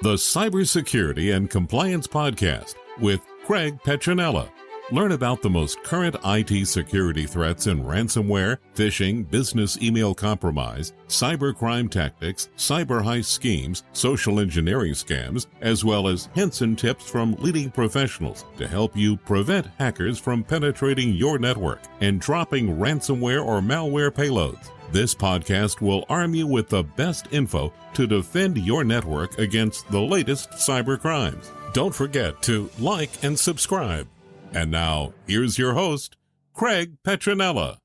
the Cybersecurity and Compliance Podcast with Craig Petronella. Learn about the most current IT security threats in ransomware, phishing, business email compromise, cybercrime tactics, cyber heist schemes, social engineering scams, as well as hints and tips from leading professionals to help you prevent hackers from penetrating your network and dropping ransomware or malware payloads. This podcast will arm you with the best info to defend your network against the latest cyber crimes. Don't forget to like and subscribe. And now, here's your host, Craig Petronella.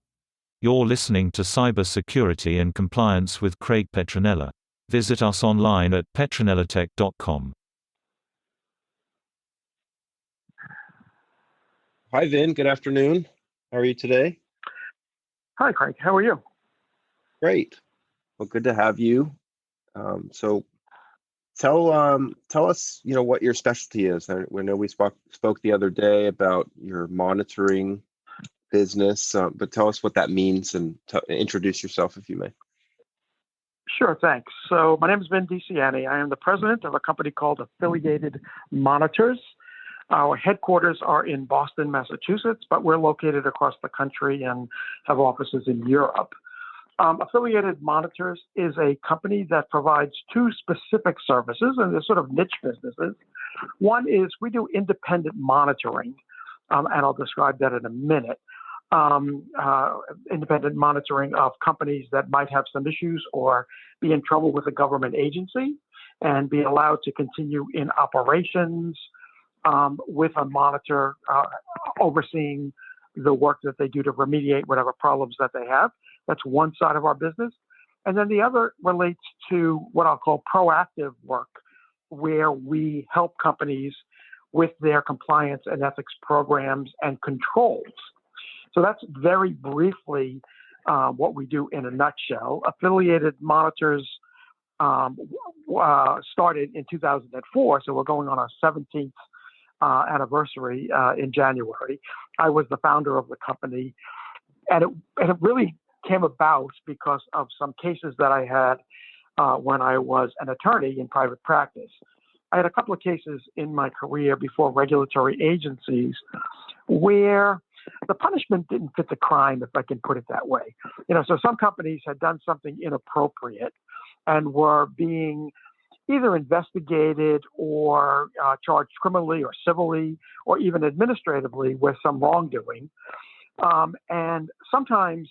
You're listening to Cybersecurity and Compliance with Craig Petronella. Visit us online at petronellatech.com. Hi, Vin. Good afternoon. How are you today? Hi, Craig. How are you? Great. Well, good to have you. So tell us, what your specialty is. I know we spoke the other day about your monitoring business, but tell us what that means and introduce yourself if you may. Sure, thanks. So my name is Vincent. DiCianni. I am the president of a company called Affiliated Monitors. Our headquarters are in Boston, Massachusetts, but we're located across the country and have offices in Europe. Affiliated Monitors is a company that provides two specific services, and they're sort of niche businesses. One is we do independent monitoring, and I'll describe that in a minute. Independent monitoring of companies that might have some issues or be in trouble with a government agency and be allowed to continue in operations with a monitor overseeing the work that they do to remediate whatever problems that they have. That's one side of our business. And then the other relates to what I'll call proactive work, where we help companies with their compliance and ethics programs and controls. So that's very briefly what we do in a nutshell. Affiliated Monitors started in 2004, so we're going on our 17th anniversary in January. I was the founder of the company, and it really came about because of some cases that I had when I was an attorney in private practice. I had a couple of cases in my career before regulatory agencies where the punishment didn't fit the crime, if I can put it that way. So some companies had done something inappropriate and were being either investigated or charged criminally or civilly or even administratively with some wrongdoing. And sometimes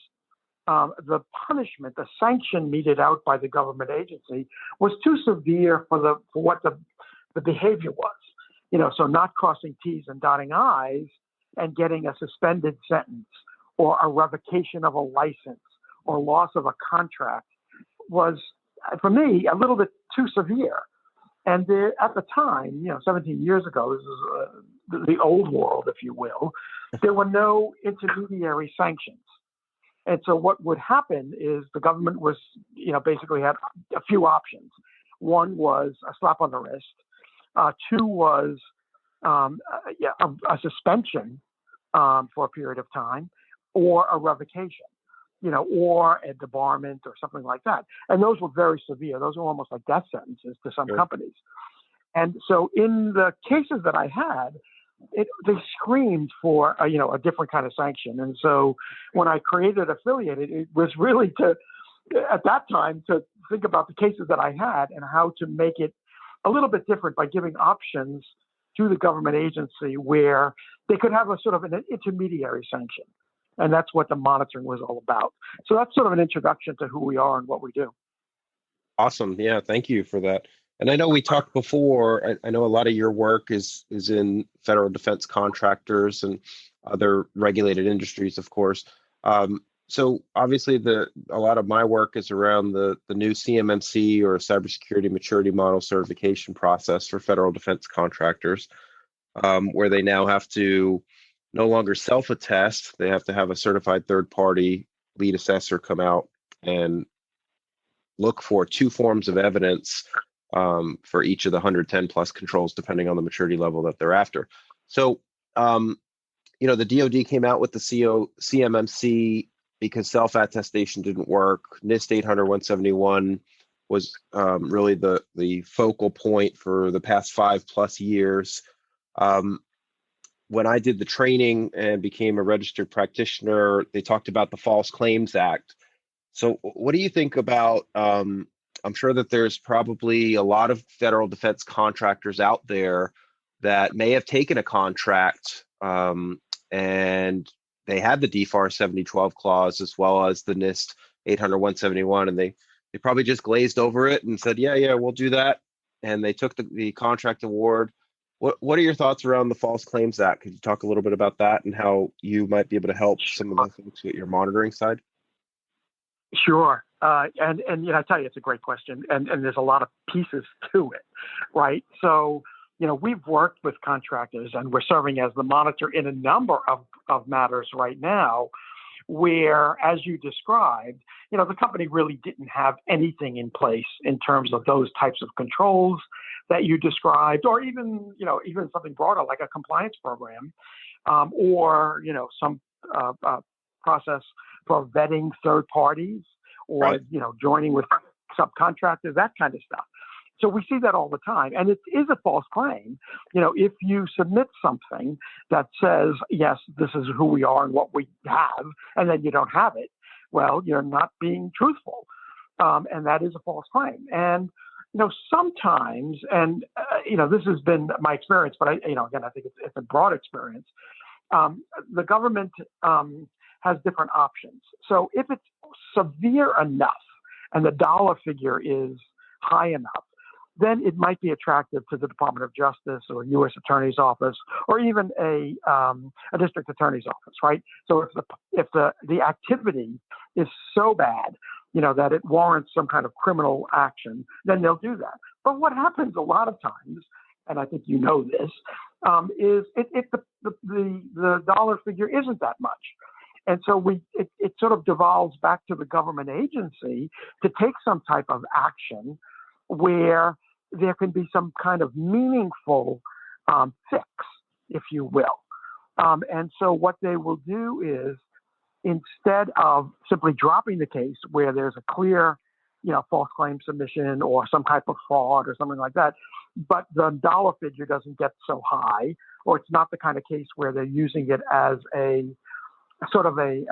the punishment, the sanction meted out by the government agency was too severe for what the behavior was. So not crossing T's and dotting I's and getting a suspended sentence or a revocation of a license or loss of a contract was, for me, a little bit too severe. And at the time, 17 years ago, this is the old world, if you will, there were no intermediary sanctions. And so what would happen is the government was, basically had a few options. One was a slap on the wrist. Two was a suspension for a period of time, or a revocation, or a debarment or something like that. And those were very severe. Those were almost like death sentences to some companies. And so in the cases that I had, they screamed for a different kind of sanction. And so when I created Affiliated, it was really at that time to think about the cases that I had and how to make it a little bit different by giving options to the government agency where they could have a sort of an intermediary sanction. And that's what the monitoring was all about. So that's sort of an introduction to who we are and what we do. Awesome. Yeah, thank you for that. And I know we talked before, I know a lot of your work is in federal defense contractors and other regulated industries, of course. So obviously a lot of my work is around the new CMMC, or Cybersecurity Maturity Model Certification process for federal defense contractors, where they now have to no longer self-attest. They have to have a certified third-party lead assessor come out and look for two forms of evidence for each of the 110 plus controls, depending on the maturity level that they're after. So, the DoD came out with the CMMC because self-attestation didn't work. NIST 800-171 was really the focal point for the past 5+ years. When I did the training and became a registered practitioner, they talked about the False Claims Act. So what do you think about, I'm sure that there's probably a lot of federal defense contractors out there that may have taken a contract and they had the DFAR 7012 clause as well as the NIST 800-171, and they probably just glazed over it and said, yeah, we'll do that. And they took the contract award. What are your thoughts around the False Claims Act? Could you talk a little bit about that and how you might be able to help some of the folks at your monitoring side? Sure. And I tell you, it's a great question. And there's a lot of pieces to it, right? So, we've worked with contractors and we're serving as the monitor in a number of matters right now where, as you described, the company really didn't have anything in place in terms of those types of controls that you described, or even something broader like a compliance program, or, some process for vetting third parties, or, Right. Joining with subcontractors, that kind of stuff. So we see that all the time. And it is a false claim. If you submit something that says, yes, this is who we are and what we have, and then you don't have it, well, you're not being truthful. And that is a false claim. And, sometimes, and, this has been my experience, but again, I think it's a broad experience. The government has different options. So if it's severe enough and the dollar figure is high enough, then it might be attractive to the Department of Justice or U.S. Attorney's Office or even a district attorney's office, right? So if the activity is so bad, that it warrants some kind of criminal action, then they'll do that. But what happens a lot of times, and I think you know this, is the dollar figure isn't that much. And so it sort of devolves back to the government agency to take some type of action where there can be some kind of meaningful fix, if you will. And so what they will do is, instead of simply dropping the case where there's a clear, false claim submission or some type of fraud or something like that, but the dollar figure doesn't get so high, or it's not the kind of case where they're using it as a sort of a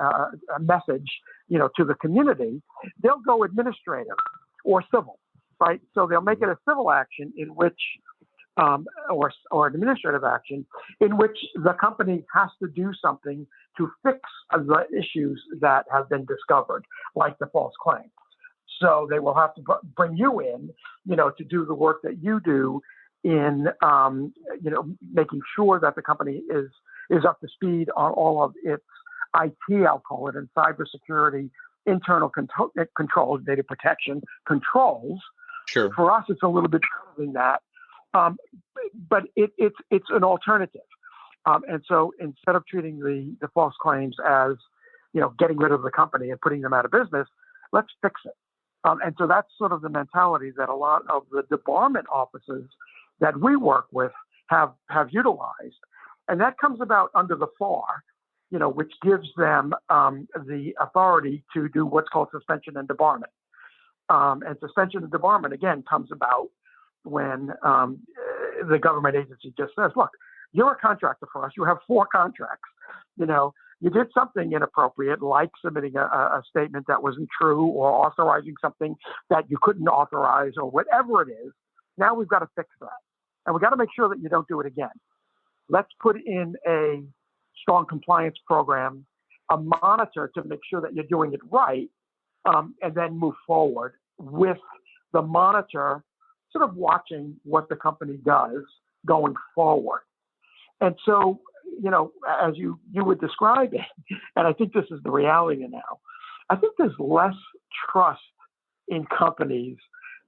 message, to the community, they'll go administrative or civil, right? So they'll make it a civil action in which, or an administrative action in which the company has to do something to fix the issues that have been discovered, like the false claim. So they will have to bring you in, to do the work that you do in, making sure that the company is up to speed on all of its IT, I'll call it, and cybersecurity, internal controls, data protection controls. Sure. For us, it's a little bit better than that, but it's an alternative. And so instead of treating the false claims as, getting rid of the company and putting them out of business, let's fix it. And so that's sort of the mentality that a lot of the debarment offices that we work with have utilized. And that comes about under the FAR, which gives them the authority to do what's called suspension and debarment. And suspension and debarment, again, comes about when the government agency just says, look, you're a contractor for us. You have 4 contracts. You did something inappropriate, like submitting a statement that wasn't true or authorizing something that you couldn't authorize or whatever it is. Now we've got to fix that. And we've got to make sure that you don't do it again. Let's put in a strong compliance program, a monitor to make sure that you're doing it right, and then move forward with the monitor sort of watching what the company does going forward. And so, as you were describing, and I think this is the reality now, I think there's less trust in companies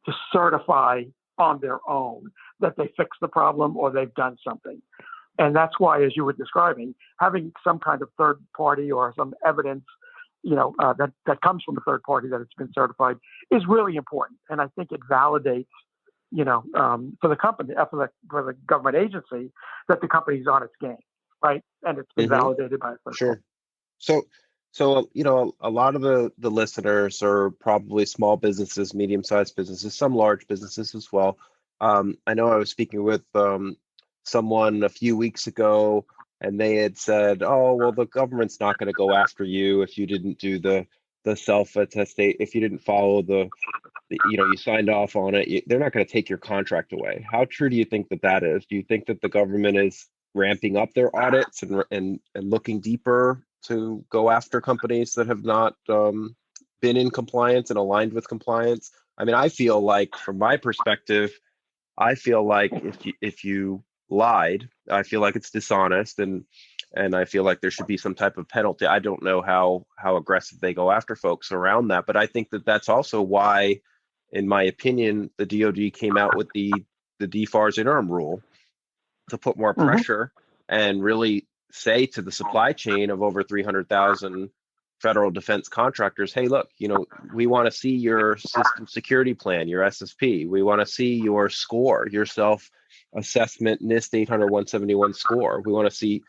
to certify on their own that they fixed the problem or they've done something. And that's why, as you were describing, having some kind of third party or some evidence, that comes from a third party that it's been certified is really important. And I think it validates, for the company, for the government agency, that the company's on its game, right? And it's been validated by a third party. Sure. So, a lot of the listeners are probably small businesses, medium-sized businesses, some large businesses as well. I know I was speaking with someone a few weeks ago, and they had said, "Oh, well, the government's not going to go after you if you didn't do the self-attestate, if you didn't follow you signed off on it. They're not going to take your contract away." How true do you think that is? Do you think that the government is ramping up their audits and looking deeper to go after companies that have not been in compliance and aligned with compliance? I mean, I feel like, from my perspective, I feel like if you lied, I feel like it's dishonest, and I feel like there should be some type of penalty. I don't know how aggressive they go after folks around that, but I think that that's also why, in my opinion, the DoD came out with the DFARS interim rule to put more Mhm. pressure and really say to the supply chain of over 300,000 federal defense contractors, hey, look, we want to see your system security plan, your SSP. We want to see your score, your self-assessment NIST 800-171 score. We want to see,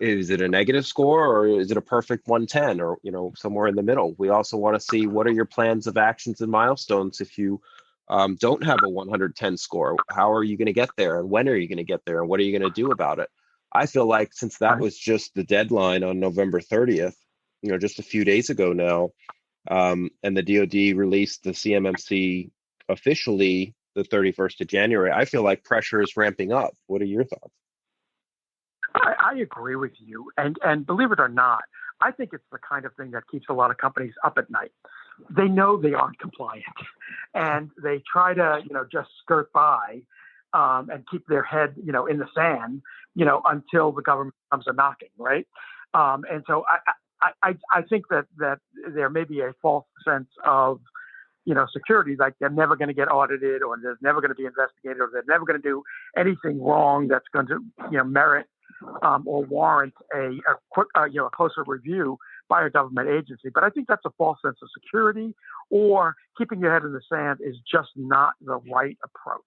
is it a negative score, or is it a perfect 110, or somewhere in the middle? We also want to see, what are your plans of actions and milestones if you don't have a 110 score? How are you going to get there, and when are you going to get there, and what are you going to do about it? I feel like, since that was just the deadline on November 30th, just a few days ago now, and the DoD released the CMMC officially the 31st of January, I feel like pressure is ramping up. What are your thoughts? I agree with you. And believe it or not, I think it's the kind of thing that keeps a lot of companies up at night. They know they aren't compliant, and they try to, just skirt by and keep their head, in the sand, until the government comes a knocking, right? And so I think that there may be a false sense of, security, like they're never going to get audited, or there's never going to be investigated, or they're never going to do anything wrong that's going to, merit or warrant a closer review by a government agency. But I think that's a false sense of security, or keeping your head in the sand is just not the right approach.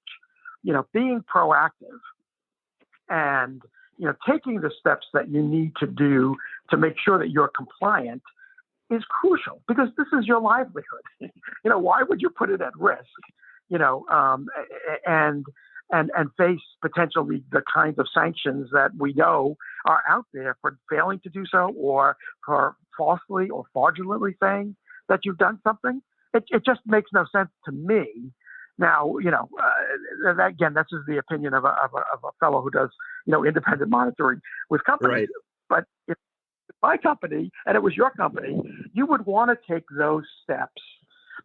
Being proactive and, taking the steps that you need to do to make sure that you're compliant is crucial, because this is your livelihood. Why would you put it at risk, and face potentially the kinds of sanctions that we know are out there for failing to do so, or for falsely or fraudulently saying that you've done something? It just makes no sense to me. Now, again, this is the opinion of a fellow who does, independent monitoring with companies. Right. But if my company and it was your company, you would want to take those steps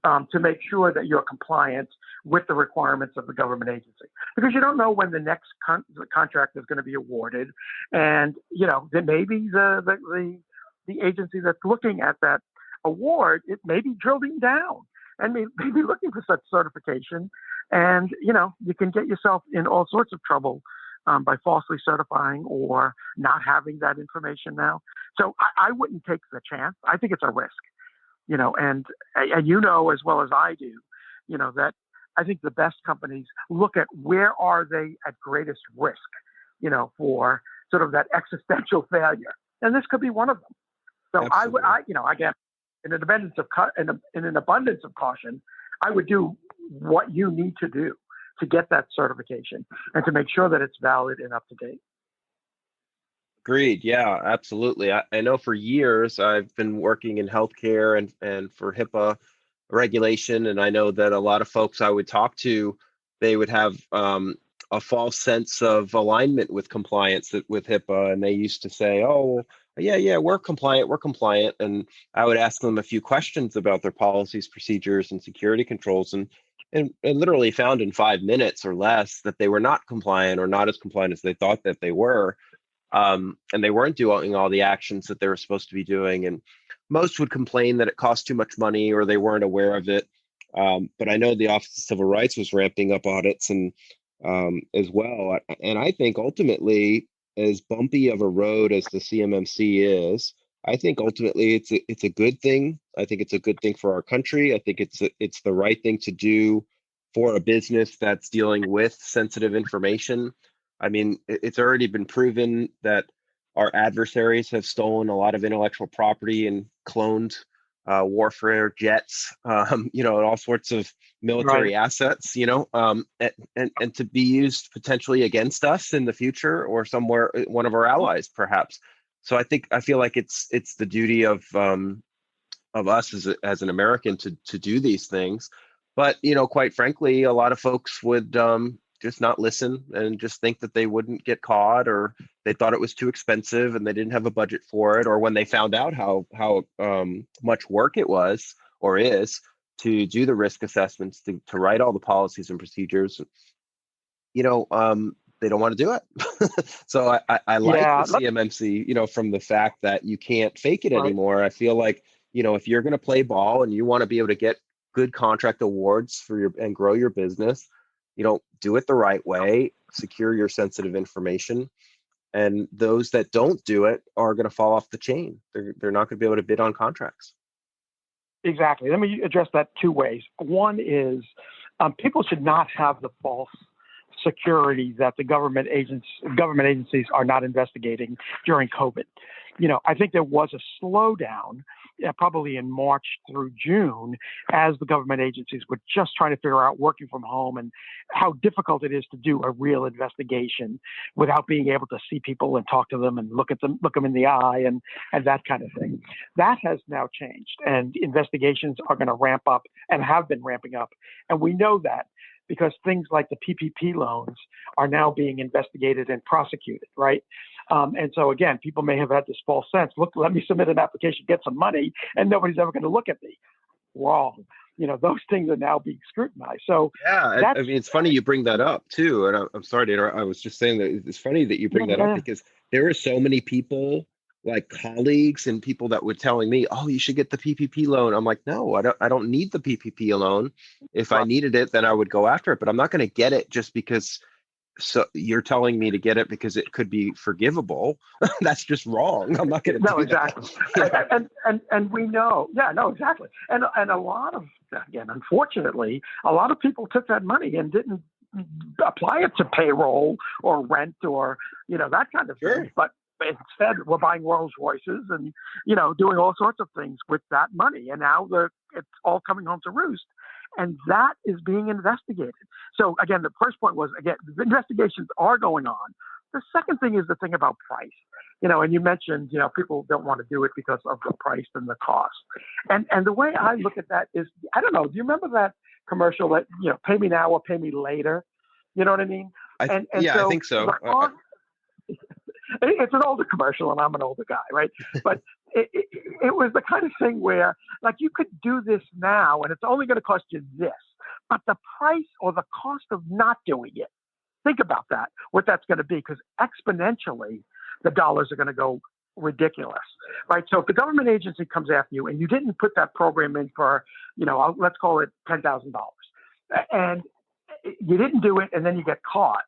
to make sure that you're compliant with the requirements of the government agency, because you don't know when the next contract is going to be awarded, and then maybe the agency that's looking at that award, it may be drilling down and may be looking for such certification, and you can get yourself in all sorts of trouble by falsely certifying or not having that information now. So I wouldn't take the chance. I think it's a risk. And as well as I do, that I think the best companies look at where are they at greatest risk, for sort of that existential failure, and this could be one of them. So Absolutely. Again, in an abundance of caution, I would do what you need to do to get that certification and to make sure that it's valid and up to date. Agreed. Yeah, absolutely. I know for years I've been working in healthcare and for HIPAA regulation, and I know that a lot of folks I would talk to, they would have a false sense of alignment with compliance with HIPAA, and they used to say, "Oh, yeah, we're compliant," and I would ask them a few questions about their policies, procedures, and security controls, and literally found in 5 minutes or less that they were not compliant, or not as compliant as they thought that they were. And they weren't doing all the actions that they were supposed to be doing. And most would complain that it cost too much money, or they weren't aware of it. But I know the Office of Civil Rights was ramping up audits and as well. And I think ultimately, as bumpy of a road as the CMMC is, I think ultimately it's a good thing. I think it's a good thing for our country. I think it's the right thing to do for a business that's dealing with sensitive information. I mean, it's already been proven that our adversaries have stolen a lot of intellectual property and cloned warfare jets, and all sorts of military assets, and to be used potentially against us in the future or somewhere, one of our allies, perhaps. So I feel like it's the duty of us as an American to do these things. But quite frankly, a lot of folks would just not listen and just think that they wouldn't get caught, or they thought it was too expensive and they didn't have a budget for it, or when they found out how much work it was or is to do the risk assessments, to write all the policies and procedures, they don't want to do it. So I like the CMMC, from the fact that you can't fake it anymore. I feel like, if you're going to play ball and you want to be able to get good contract awards for and grow your business, do it the right way, secure your sensitive information. And those that don't do it are going to fall off the chain. They're not going to be able to bid on contracts. Exactly. Let me address that two ways. One is people should not have the false security that the government agencies are not investigating during COVID. I think there was a slowdown probably in March through June as the government agencies were just trying to figure out working from home and how difficult it is to do a real investigation without being able to see people and talk to them and look them in the eye and that kind of thing. That has now changed, and investigations are going to ramp up and have been ramping up. And we know that because things like the PPP loans are now being investigated and prosecuted, right? And so again, people may have had this false sense, look, let me submit an application, get some money, and nobody's ever going to look at me. Wrong. Those things are now being scrutinized. So yeah, I mean, it's funny you bring that up too. And I'm sorry to interrupt. I was just saying that it's funny that you bring that up, because there are so many people, like colleagues and people, that were telling me, oh, you should get the PPP loan. I'm like, no, I don't need the PPP loan. If I needed it, then I would go after it, but I'm not going to get it just because. So you're telling me to get it because it could be forgivable. That's just wrong. I'm not going to do exactly. that. and we know, exactly. And a lot of, again, unfortunately, a lot of people took that money and didn't apply it to payroll or rent or, that kind of thing. But instead, we're buying Rolls Royces and, doing all sorts of things with that money. And now it's all coming home to roost. And that is being investigated. So again, the first point was, again, the investigations are going on. The second thing is the thing about price. And you mentioned, people don't want to do it because of the price and the cost. And the way I look at that is, I don't know, do you remember that commercial that, pay me now or pay me later? You know what I mean? I think so. It's an older commercial, and I'm an older guy, right? But it was the kind of thing where, like, you could do this now, and it's only going to cost you this. But the price or the cost of not doing it, think about that, what that's going to be, because exponentially, the dollars are going to go ridiculous, right? So if the government agency comes after you and you didn't put that program in for, let's call it $10,000, and you didn't do it, and then you get caught,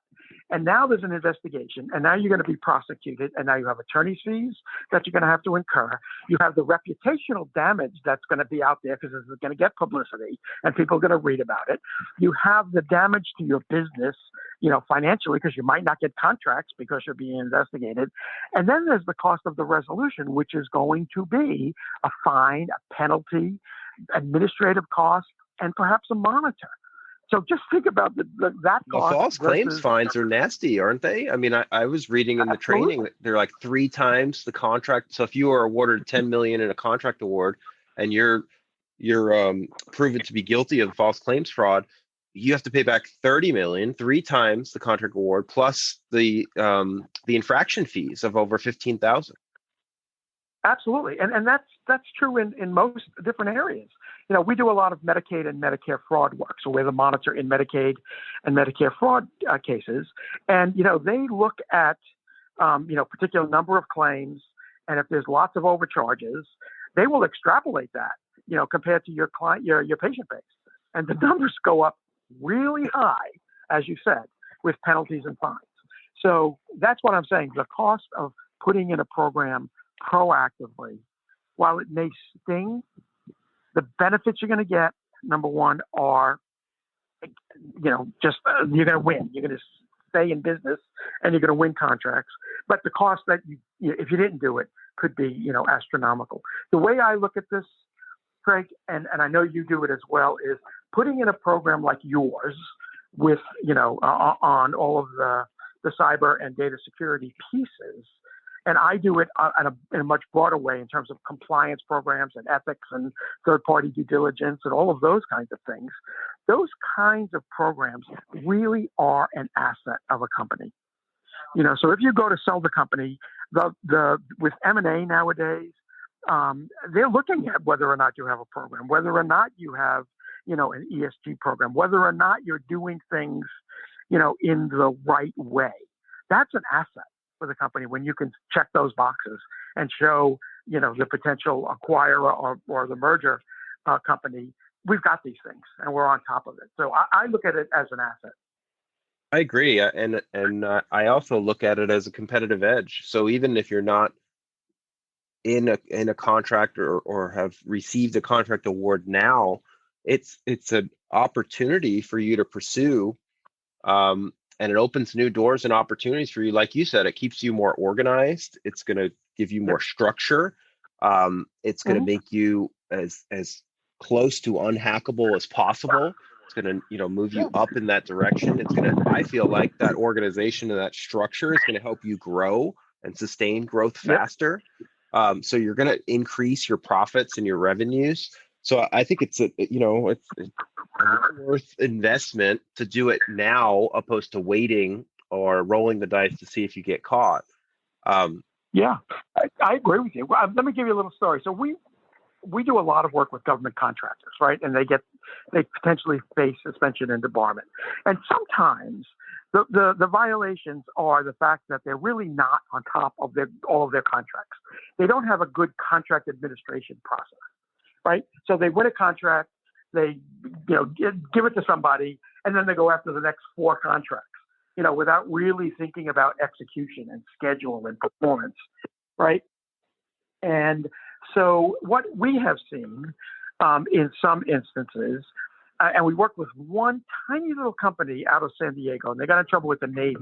and now there's an investigation, and now you're going to be prosecuted, and now you have attorney's fees that you're going to have to incur. You have the reputational damage that's going to be out there because it's going to get publicity, and people are going to read about it. You have the damage to your business, financially, because you might not get contracts because you're being investigated. And then there's the cost of the resolution, which is going to be a fine, a penalty, administrative cost, and perhaps a monitor. So just think about that cost. False claims fines are nasty, aren't they? I mean, I was reading in the training that they're like 3 times the contract. So if you are awarded $10 million in a contract award and you're proven to be guilty of false claims fraud, you have to pay back $30 million, 3 times the contract award, plus the infraction fees of over $15,000. Absolutely. And that's true in most different areas. We do a lot of Medicaid and Medicare fraud work. So we're the monitor in Medicaid and Medicare fraud cases. And, they look at, particular number of claims. And if there's lots of overcharges, they will extrapolate that, compared to your client, your patient base. And the numbers go up really high, as you said, with penalties and fines. So that's what I'm saying. The cost of putting in a program proactively, while it may sting, the benefits you're going to get, number one, are, you're going to win. You're going to stay in business and you're going to win contracts. But the cost that if you didn't do it, could be, astronomical. The way I look at this, Craig, and I know you do it as well, is putting in a program like yours with, on all of the cyber and data security pieces. And I do it in a much broader way in terms of compliance programs and ethics and third-party due diligence and all of those kinds of things. Those kinds of programs really are an asset of a company. So if you go to sell the company, with M&A nowadays, they're looking at whether or not you have a program, whether or not you have, an ESG program, whether or not you're doing things, in the right way. That's an asset for the company when you can check those boxes and show, the potential acquirer or the merger company, we've got these things and we're on top of it. So I look at it as an asset. I agree, and I also look at it as a competitive edge. So even if you're not in a contract or have received a contract award now, it's an opportunity for you to pursue, and it opens new doors and opportunities for you. Like you said, it keeps you more organized. It's going to give you more structure. It's going to make you as close to unhackable as possible. It's going to, move you up in that direction. It's going to, I feel like that organization and that structure is going to help you grow and sustain growth faster. So you're going to increase your profits and your revenues. So I think it's it's worth investment to do it now, opposed to waiting or rolling the dice to see if you get caught. Yeah, I agree with you. Let me give you a little story. So we do a lot of work with government contractors, right? And they potentially face suspension and debarment. And sometimes the violations are the fact that they're really not on top of all of their contracts. They don't have a good contract administration process, right? So they win a contract, they give it to somebody, and then they go after the next 4 contracts, without really thinking about execution and schedule and performance, right? And so what we have seen in some instances, and we worked with one tiny little company out of San Diego, and they got in trouble with the Navy,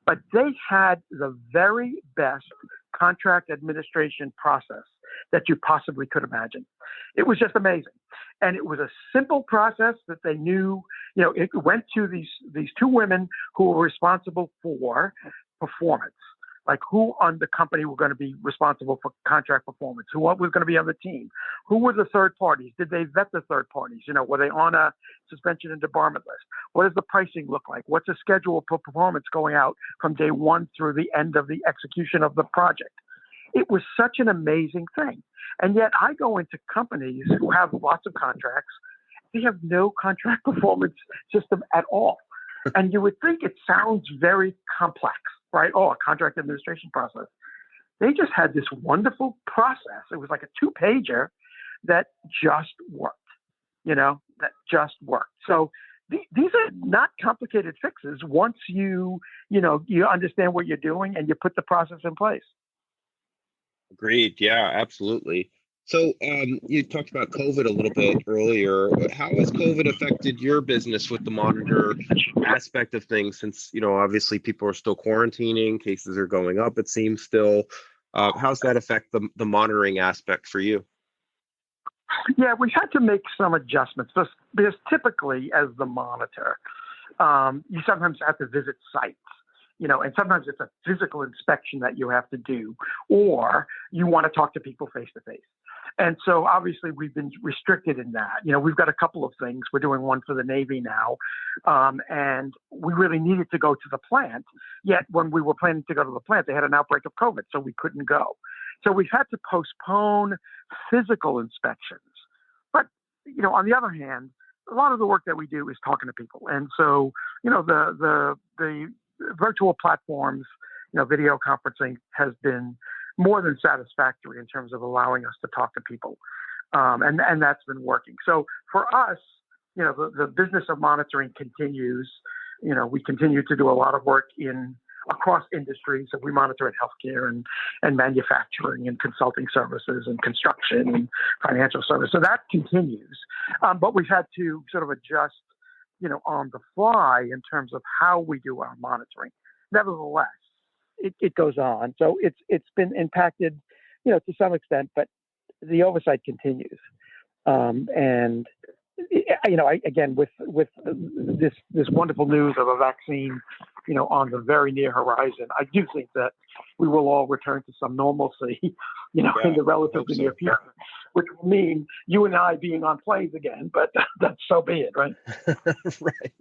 but they had the very best contract administration process that you possibly could imagine. It was just amazing. And it was a simple process that they knew, it went to these 2 women who were responsible for performance. Like who on the company were going to be responsible for contract performance? Who was going to be on the team? Who were the third parties? Did they vet the third parties? Were they on a suspension and debarment list? What does the pricing look like? What's the schedule for performance going out from day 1 through the end of the execution of the project? It was such an amazing thing. And yet I go into companies who have lots of contracts. They have no contract performance system at all. And you would think it sounds very complex, right? Oh, a contract administration process. They just had this wonderful process. It was like a 2-pager that just worked, that just worked. So these are not complicated fixes once you understand what you're doing and you put the process in place. Agreed. Yeah, absolutely. So you talked about COVID a little bit earlier. How has COVID affected your business with the monitor aspect of things? Since, obviously people are still quarantining, cases are going up, it seems still. How's that affect the monitoring aspect for you? Yeah, we had to make some adjustments because typically as the monitor, you sometimes have to visit sites. And sometimes it's a physical inspection that you have to do, or you want to talk to people face to face. And so obviously we've been restricted in that. We've got a couple of things. We're doing one for the Navy now. And we really needed to go to the plant. Yet when we were planning to go to the plant, they had an outbreak of COVID, so we couldn't go. So we've had to postpone physical inspections. But, on the other hand, a lot of the work that we do is talking to people. And so, the virtual platforms, video conferencing has been more than satisfactory in terms of allowing us to talk to people. And that's been working. So for us, the business of monitoring continues. We continue to do a lot of work across industries. So we monitor in healthcare and manufacturing and consulting services and construction and financial services. So that continues. But we've had to sort of adjust on the fly in terms of how we do our monitoring. Nevertheless, it goes on. So it's been impacted, to some extent, but the oversight continues. And again, with this wonderful news of a vaccine, on the very near horizon, I do think that we will all return to some normalcy, in the relatively near future, which will mean you and I being on planes again. But that's so be it, right? Right.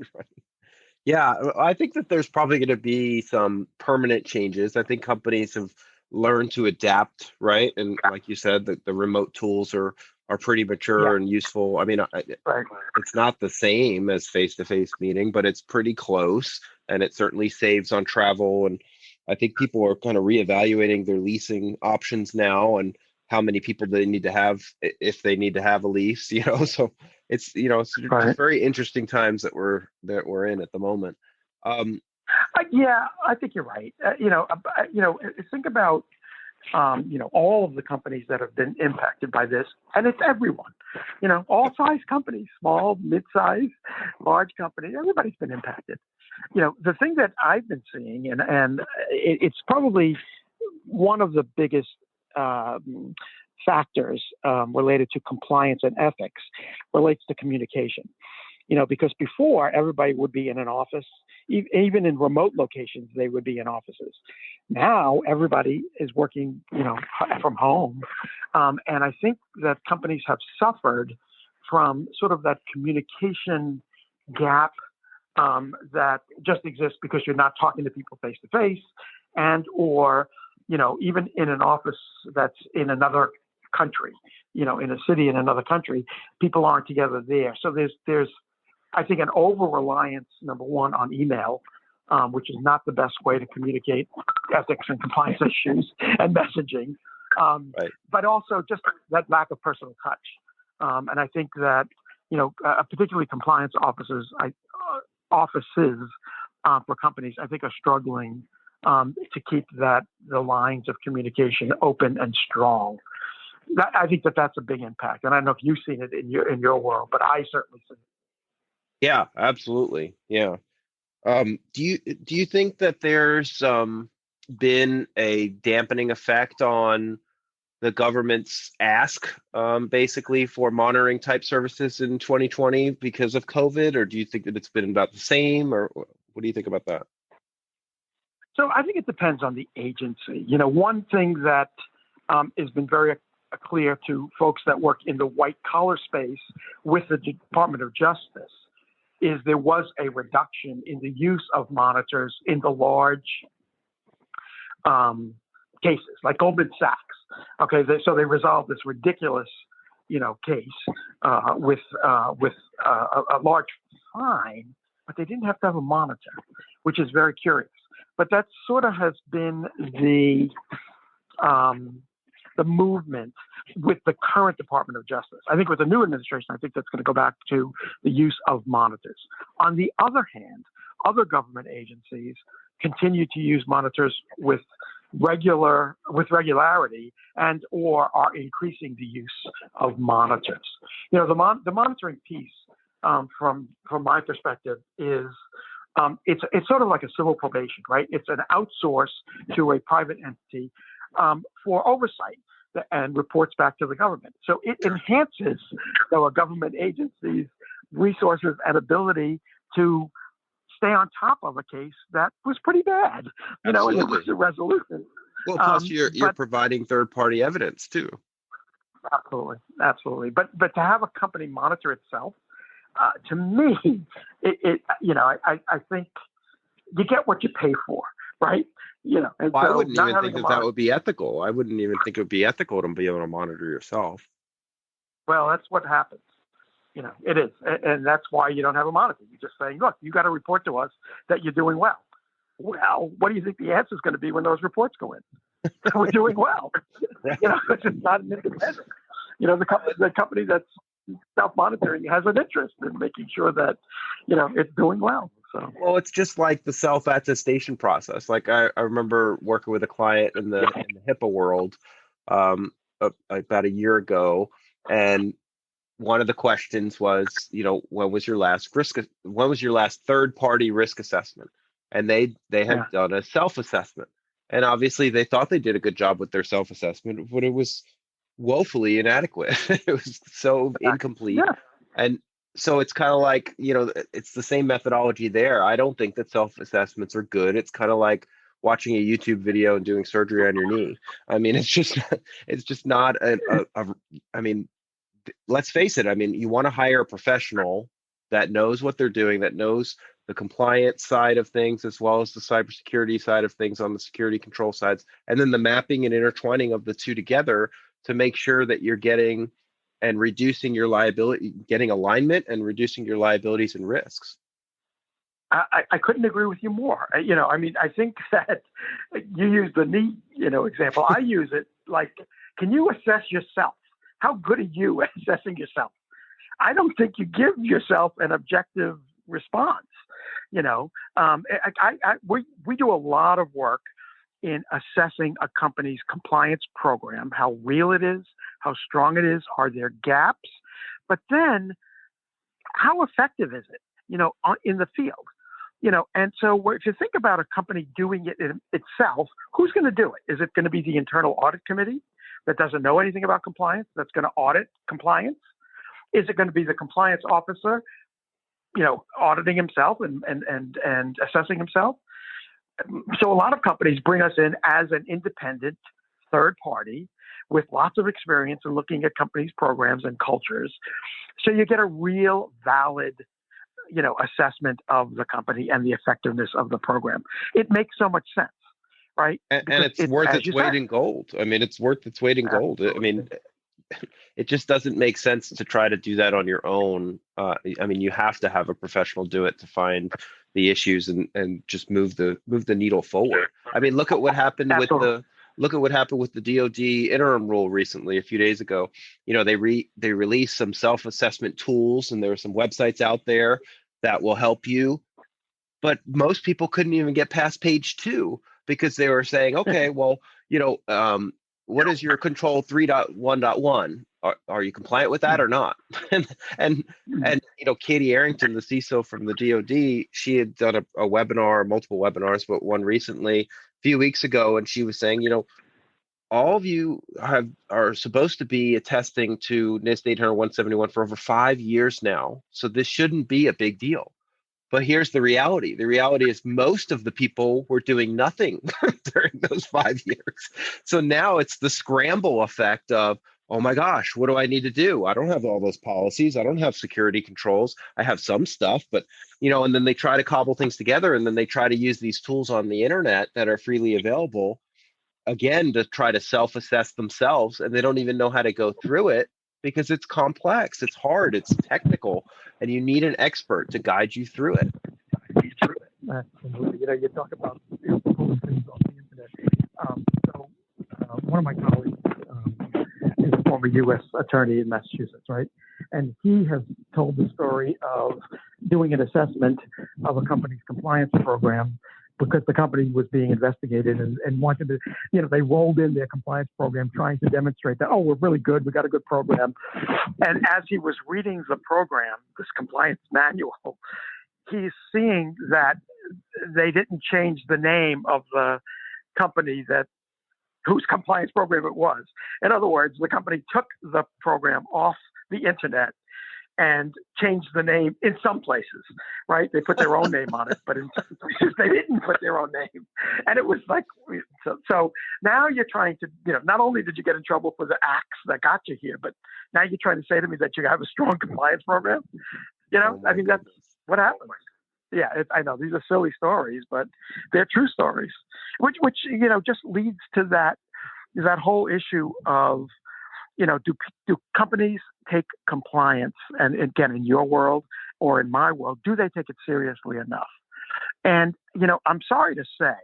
Yeah, I think that there's probably going to be some permanent changes. I think companies have learned to adapt, right? And like you said, the remote tools are pretty mature and useful. I mean, it's not the same as face-to-face meeting, but it's pretty close, and it certainly saves on travel. And I think people are kind of reevaluating their leasing options now and how many people they need to have if they need to have a lease. So it's just very interesting times that we're in at the moment. Yeah, I think you're right. Think about all of the companies that have been impacted by this, and it's everyone. All size companies, small, mid-size, large companies. Everybody's been impacted. The thing that I've been seeing, and it's probably one of the biggest factors related to compliance and ethics, relates to communication. Because before everybody would be in an office, even in remote locations, they would be in offices. Now everybody is working, from home. And I think that companies have suffered from sort of that communication gap that just exists because you're not talking to people face to face, or even in an office that's in another country, in a city in another country, people aren't together there. So there's I think an over-reliance, number one, on email, which is not the best way to communicate ethics and compliance issues and messaging, but also just that lack of personal touch. And I think that, particularly compliance offices for companies, I think are struggling to keep the lines of communication open and strong. I think that's a big impact. And I don't know if you've seen it in your world, but I certainly see it. Yeah, absolutely. Yeah. Do you think that there's been a dampening effect on the government's ask, basically, for monitoring type services in 2020 because of COVID, or do you think that it's been about the same, or what do you think about that? So I think it depends on the agency. One thing that has been very clear to folks that work in the white collar space with the Department of Justice is there was a reduction in the use of monitors in the large cases, like Goldman Sachs. Okay, so they resolved this ridiculous, case with a large fine, but they didn't have to have a monitor, which is very curious. But that sort of has been the movement with the current Department of Justice. I think with the new administration, I think that's going to go back to the use of monitors. On the other hand, other government agencies continue to use monitors with regularity and or are increasing the use of monitors. The monitoring piece, from my perspective, is it's sort of like a civil probation, right? It's an outsource to a private entity for oversight and reports back to the government. So it enhances a government agency's resources and ability to stay on top of a case that was pretty bad, and it was a resolution. Well, plus you're providing third-party evidence too. Absolutely. But to have a company monitor itself, to me, I think you get what you pay for, right? And I wouldn't even think that would be ethical. I wouldn't even think it would be ethical to be able to monitor yourself. Well, that's what happens. It is. And that's why you don't have a monitor. You're just saying, look, you got to report to us that you're doing well. Well, what do you think the answer is going to be when those reports go in? We're doing well. Right. It's just not an independent. The company that's self-monitoring has an interest in making sure that, it's doing well. So. Well, it's just like the self-attestation process. Like I remember working with a client in the HIPAA world about a year ago, and one of the questions was, when was your last third-party risk assessment? And they had done a self-assessment. And obviously they thought they did a good job with their self-assessment, but it was woefully inadequate. It was so incomplete. Yeah. And so it's kind of like, it's the same methodology there. I don't think that self-assessments are good. It's kind of like watching a YouTube video and doing surgery on your knee. I mean, it's just not I mean, let's face it. I mean, you want to hire a professional that knows what they're doing, that knows the compliance side of things, as well as the cybersecurity side of things on the security control sides, and then the mapping and intertwining of the two together to make sure that you're getting and reducing your liability, getting alignment and reducing your liabilities and risks. I couldn't agree with you more. I think that you use the knee, example. I use it like, can you assess yourself? How good are you at assessing yourself? I don't think you give yourself an objective response. We do a lot of work in assessing a company's compliance program, how real it is, how strong it is, are there gaps, but then how effective is it, in the field? And so if you think about a company doing it itself, who's going to do it? Is it going to be the internal audit committee that doesn't know anything about compliance, that's going to audit compliance? Is it going to be the compliance officer, auditing himself and assessing himself? So a lot of companies bring us in as an independent third party with lots of experience in looking at companies' programs and cultures. So you get a real valid assessment of the company and the effectiveness of the program. It makes so much sense, right? And it's worth its weight in gold. I mean, it's worth its weight in gold. I mean, it just doesn't make sense to try to do that on your own. I mean, you have to have a professional do it to find the issues and just move the needle forward. I mean, look at what happened with the DoD interim rule recently, a few days ago. They released some self-assessment tools, and there are some websites out there that will help you. But most people couldn't even get past page 2 because they were saying, okay, well, what is your control 3.1.1? Are you compliant with that or not? and Katie Arrington, the CISO from the DoD, she had done a webinar, multiple webinars, but one recently, a few weeks ago, and she was saying, all of you are supposed to be attesting to NIST 800-171 for over 5 years now, so this shouldn't be a big deal. But here's the reality. The reality is most of the people were doing nothing during those 5 years. So now it's the scramble effect of, oh my gosh, what do I need to do? I don't have all those policies. I don't have security controls. I have some stuff, but, and then they try to cobble things together, and then they try to use these tools on the internet that are freely available, again, to try to self-assess themselves, and they don't even know how to go through it because it's complex, it's hard, it's technical, and you need an expert to guide you through it. Absolutely. You talk about pulling things off the internet. One of my colleagues is a former U.S. attorney in Massachusetts, right? And he has told the story of doing an assessment of a company's compliance program because the company was being investigated and wanted to, they rolled in their compliance program trying to demonstrate that, oh, we're really good, we got a good program. And as he was reading the program, this compliance manual, he's seeing that they didn't change the name of the company whose compliance program it was. In other words, the company took the program off the internet and changed the name in some places, right? They put their own name on it, but in some places they didn't put their own name. And it was like, so now you're trying to, not only did you get in trouble for the acts that got you here, but now you're trying to say to me that you have a strong compliance program. I mean, that's what happened. Yeah, I know these are silly stories, but they're true stories, which just leads to that whole issue of, do companies take compliance, and again, in your world or in my world, do they take it seriously enough? And, I'm sorry to say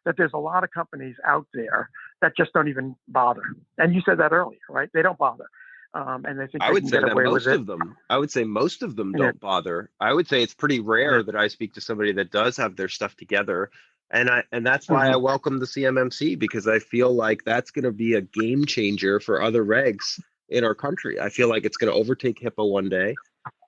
that there's a lot of companies out there that just don't even bother. And you said that earlier, right? They don't bother. And they think I would say that most of them, I would say most of them don't bother. I would say it's pretty rare that I speak to somebody that does have their stuff together. And that's why I welcome the CMMC, because I feel like that's going to be a game changer for other regs in our country. I feel like it's going to overtake HIPAA one day.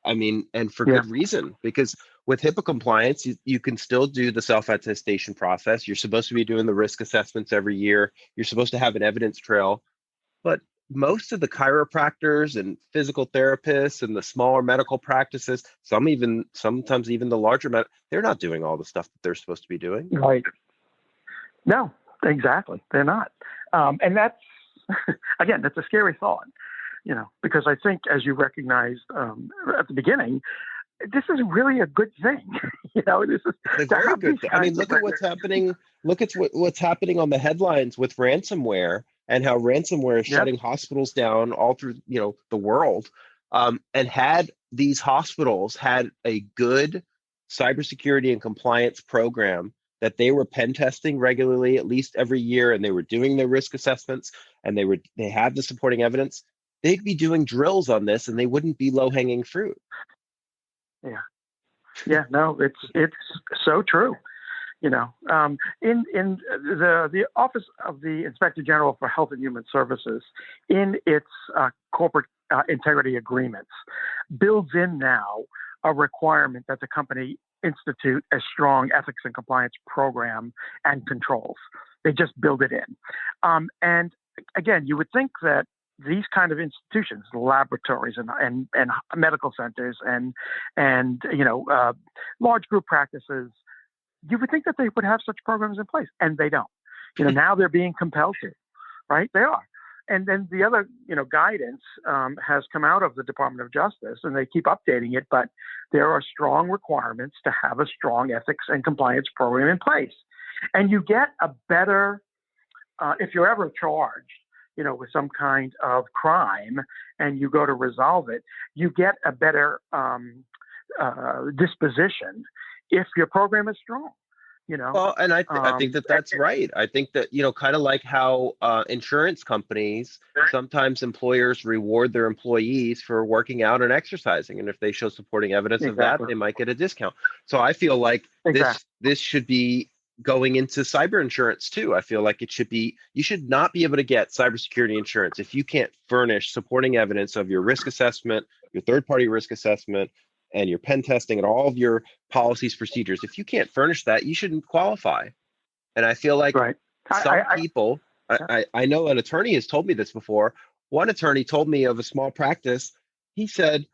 I mean, and for good reason, because with HIPAA compliance, you can still do the self-attestation process. You're supposed to be doing the risk assessments every year. You're supposed to have an evidence trail. But most of the chiropractors and physical therapists and the smaller medical practices, sometimes even the larger they're not doing all the stuff that they're supposed to be doing. Right. No, exactly. They're not. And that's, again, that's a scary thought, because I think, as you recognized at the beginning, this is really a good thing. This is a very good thing. I mean, look at what's happening. Look at what's happening on the headlines with ransomware and how ransomware is shutting hospitals down all through, the world. And had these hospitals had a good cybersecurity and compliance program that they were pen testing regularly, at least every year, and they were doing their risk assessments, and they had the supporting evidence, they'd be doing drills on this, and they wouldn't be low-hanging fruit. Yeah, no, it's so true. In the Office of the Inspector General for Health and Human Services, in its corporate integrity agreements, builds in now a requirement that the company institute a strong ethics and compliance program and controls. They just build it in. And again, you would think that these kind of institutions, laboratories and medical centers and large group practices, you would think that they would have such programs in place, and they don't. Now they're being compelled to, right? They are. And then the other, guidance has come out of the Department of Justice, and they keep updating it, but there are strong requirements to have a strong ethics and compliance program in place. And you get a better, if you're ever charged, with some kind of crime and you go to resolve it, you get a better disposition if your program is strong. Well, and I think that's right. I think that, kind of like how insurance companies, sometimes employers reward their employees for working out and exercising. And if they show supporting evidence of that, they might get a discount. So I feel like this should be going into cyber insurance too. I feel like you should not be able to get cybersecurity insurance if you can't furnish supporting evidence of your risk assessment, your third-party risk assessment, and your pen testing and all of your policies, procedures. If you can't furnish that, you shouldn't qualify. And I feel like people, I know an attorney has told me this before. One attorney told me of a small practice. He said,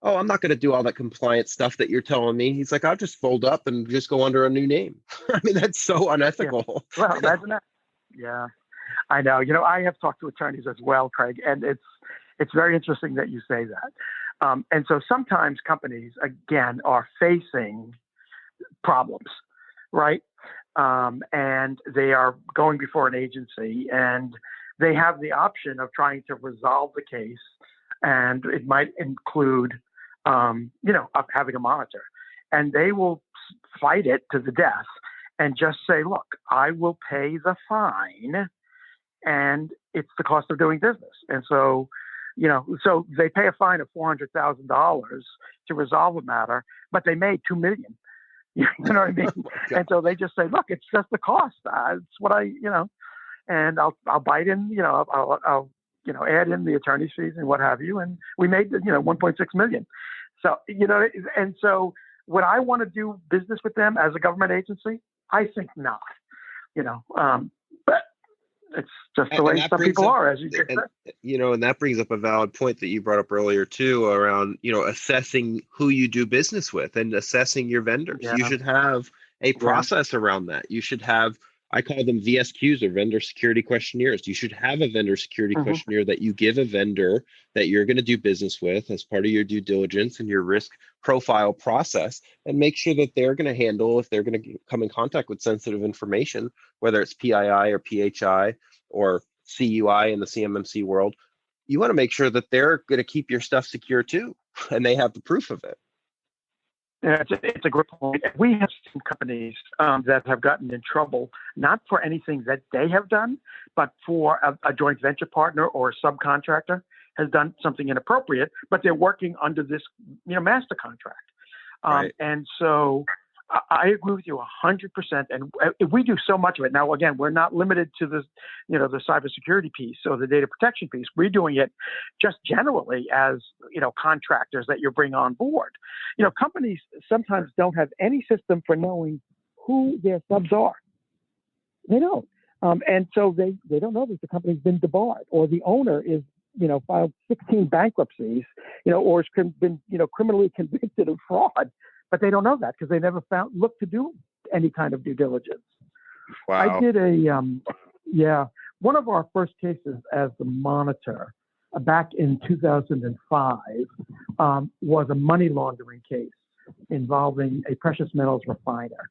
"Oh, I'm not going to do all that compliance stuff that you're telling me." He's like, "I'll just fold up and just go under a new name." I mean, that's so unethical. Yeah. Well, imagine that. Yeah, I know. I have talked to attorneys as well, Craig, and it's very interesting that you say that. And so sometimes companies, again, are facing problems, right? And they are going before an agency, and they have the option of trying to resolve the case, and it might include, of having a monitor. And they will fight it to the death and just say, "Look, I will pay the fine, and it's the cost of doing business." And so, so they pay a fine of $400,000 to resolve a matter, but they made $2 million. You know what I mean? And so they just say, "Look, it's just the cost. It's what and I'll bite in. I'll add in the attorney's fees and what have you." And we made $1.6 million. So and so would I want to do business with them as a government agency? I think not. But it's just the way some people are, as you just said. And that brings up a valid point that you brought up earlier too, around, assessing who you do business with and assessing your vendors. Yeah. You should have a process around that. You should have, I call them VSQs, or vendor security questionnaires. You should have a vendor security questionnaire that you give a vendor that you're going to do business with as part of your due diligence and your risk profile process, and make sure that they're going to handle, if they're going to come in contact with sensitive information, whether it's PII or PHI or CUI in the CMMC world, you want to make sure that they're going to keep your stuff secure too, and they have the proof of it. Yeah, it's a great point. We have seen companies that have gotten in trouble, not for anything that they have done, but for a joint venture partner or a subcontractor has done something inappropriate, but they're working under this, master contract. Right. And so I agree with you 100%. And we do so much of it. Now, again, we're not limited to the cybersecurity piece or the data protection piece. We're doing it just generally as, contractors that you bring on board. Companies sometimes don't have any system for knowing who their subs are. They don't. And so they don't know that the company's been debarred or the owner is, filed 16 bankruptcies, or has been, criminally convicted of fraud. But they don't know that because they never looked to do any kind of due diligence. Wow. I did one of our first cases as the monitor back in 2005 was a money laundering case involving a precious metals refiner.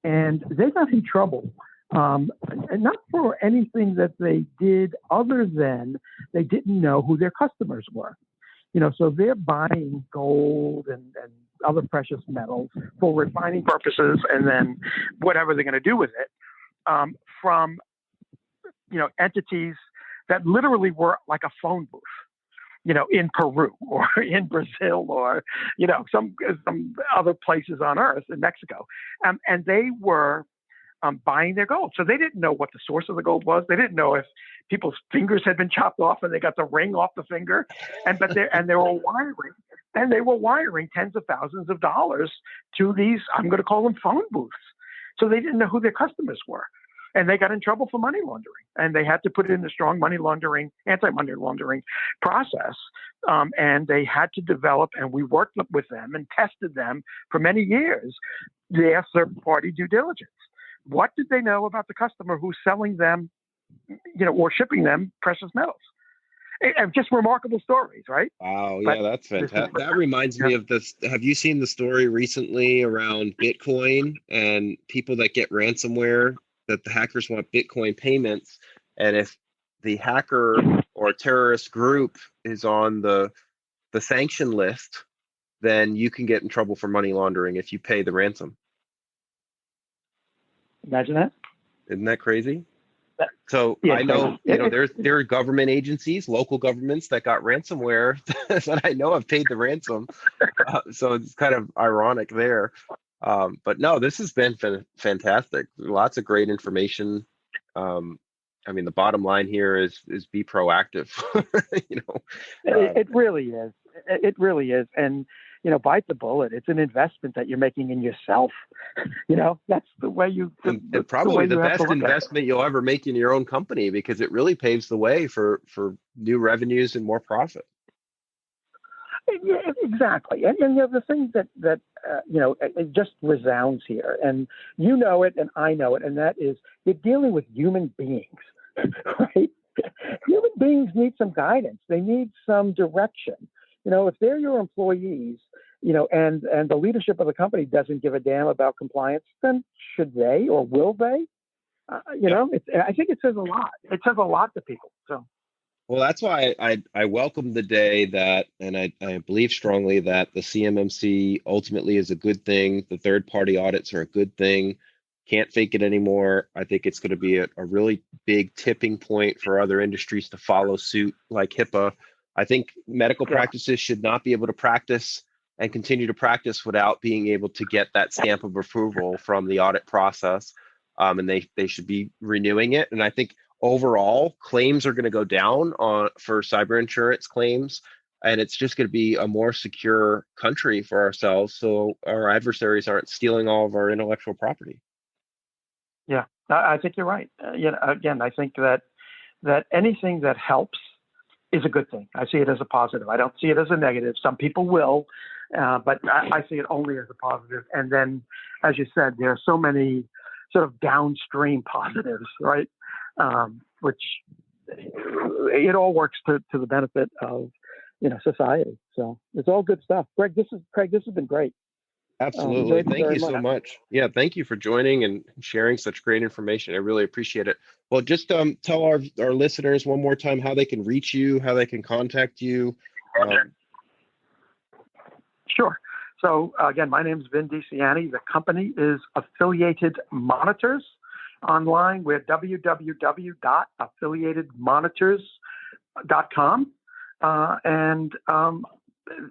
And they got in trouble, and not for anything that they did other than they didn't know who their customers were. So they're buying gold and other precious metals for refining purposes, and then whatever they're going to do with it, from entities that literally were like a phone booth, in Peru or in Brazil or some other places on Earth, in Mexico, and they were buying their gold. So they didn't know what the source of the gold was. They didn't know if people's fingers had been chopped off and they got the ring off the finger, they were wiring tens of thousands of dollars to these, I'm going to call them phone booths. So they didn't know who their customers were. And they got in trouble for money laundering. And they had to put in a strong anti-money laundering process. And they had to develop, and we worked with them and tested them for many years, their third-party due diligence. What did they know about the customer who's selling them, or shipping them precious metals? And just remarkable stories, right? Wow, yeah, that's fantastic. That reminds me of this. Have you seen the story recently around Bitcoin and people that get ransomware, that the hackers want Bitcoin payments, and if the hacker or terrorist group is on the sanction list, then you can get in trouble for money laundering if you pay the ransom. Imagine that. Isn't that crazy? So yeah, I know, there are government agencies, local governments that got ransomware that I know have paid the ransom. So it's kind of ironic there. But no, this has been fantastic. Lots of great information. The bottom line here is be proactive. It really is. It really is. And, bite the bullet. It's an investment that you're making in yourself. That's the way and probably the best investment you'll ever make in your own company, because it really paves the way for new revenues and more profit. Yeah, exactly. And the thing that it just resounds here, and it and I know it, and that is you're dealing with human beings, right? Human beings need some guidance. They need some direction. If they're your employees, and the leadership of the company doesn't give a damn about compliance, then should they or will they? I think it says a lot. It says a lot to people. So. Well, that's why I welcome the day that, and I believe strongly that the CMMC ultimately is a good thing. The third-party audits are a good thing. Can't fake it anymore. I think it's going to be a really big tipping point for other industries to follow suit, like HIPAA. I think medical practices should not be able to practice and continue to practice without being able to get that stamp of approval from the audit process. And they should be renewing it. And I think overall, claims are going to go down for cyber insurance claims, and it's just going to be a more secure country for ourselves, so our adversaries aren't stealing all of our intellectual property. Yeah, I think you're right. Again, I think that anything that helps is a good thing. I see it as a positive. I don't see it as a negative. Some people will, but I see it only as a positive. And then, as you said, there are so many sort of downstream positives, right? Which it all works to the benefit of society. So it's all good stuff. Craig, this has been great. Absolutely. Thank you so much. Yeah, thank you for joining and sharing such great information. I really appreciate it. Well, just tell our listeners one more time how they can reach you, how they can contact you. Sure. So again, my name is Vin DiCianni. The company is Affiliated Monitors. Online, we're www.affiliatedmonitors.com. And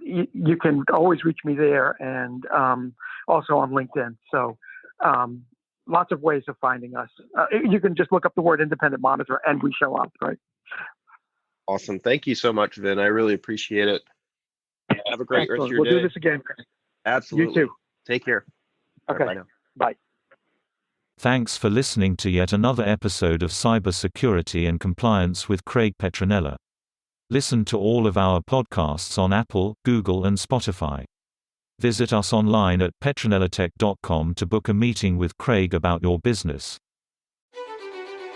you can always reach me there, and also on LinkedIn. So lots of ways of finding us. You can just look up the word independent monitor and we show up, right? Awesome. Thank you so much, Vin. I really appreciate it. Have a great rest of your day. We'll do this again. Absolutely. You too. Take care. Okay. Bye now. Bye. Thanks for listening to yet another episode of Cybersecurity and Compliance with Craig Petronella. Listen to all of our podcasts on Apple, Google, and Spotify. Visit us online at petronellatech.com to book a meeting with Craig about your business.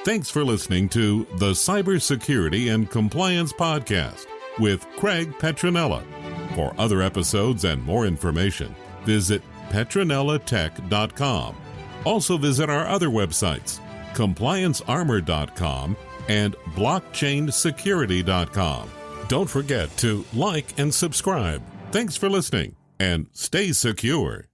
Thanks for listening to the Cybersecurity and Compliance Podcast with Craig Petronella. For other episodes and more information, visit petronellatech.com. Also visit our other websites, compliancearmor.com and blockchainsecurity.com. Don't forget to like and subscribe. Thanks for listening, and stay secure.